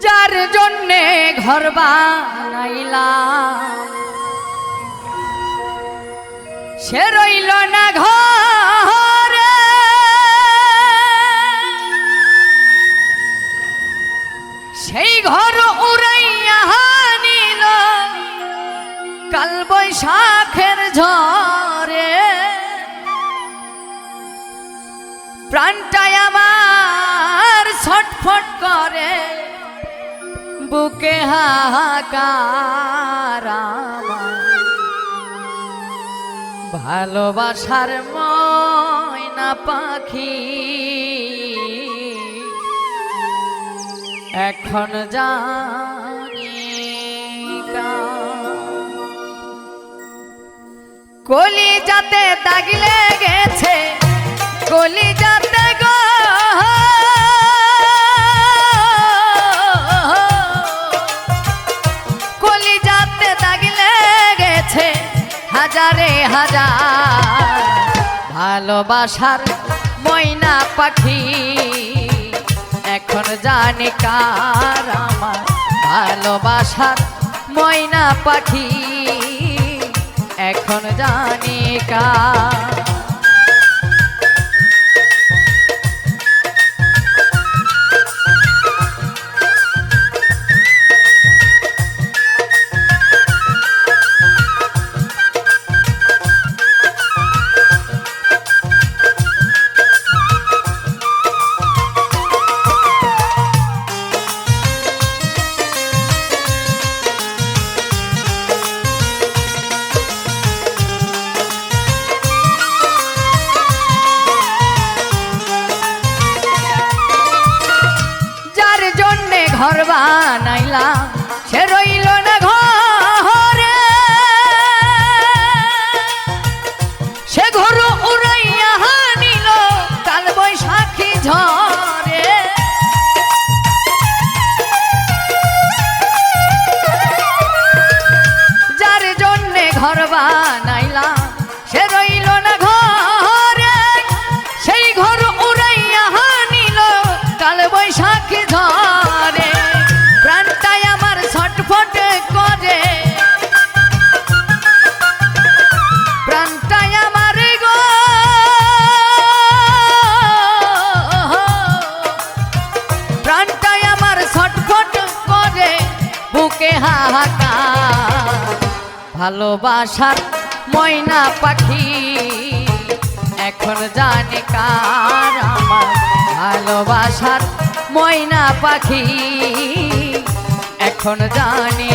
যার জন্যে ঘর বানাইলাম সে রইল না ঘরে, সেই ঘর উড়াইয়া নিল কাল বৈশাখের ঝড়ে। প্রাণটায় আমার ছটফট করে, বুকে হাহাকার আমার। ভালোবাসার ময়না পাখি এখন জানি কলিজাতে দাগ লেগেছে, কলিজাতে গো কলিজাতে দাগ লেগেছে হাজারে হাজার। ভালোবাসার ময়না পাখি এখন জানি কার আমার। ভালোবাসার ময়না পাখি এখন জানি কার। ঘর বানাইলাম সে রইল না ঘরে, সে ঘর উড়াইয়া নিল কাল বৈশাখী ঝড়ে। যার জন্যে ঘর বানাইলাম সে রইল না ঘরে, সেই ঘর উড়াইয়া নিল কাল বৈশাখী ঝড়ে। প্রাণটায় আমার ছটফট করে, প্রাণটায় আমার গো প্রাণটায় আমার ছটফট করে, বুকে হাহাকার। ভালোবাসার ময়না পাখি এখন জানি কার আমার। ভালোবাসার ময়না পাখি এখন জানি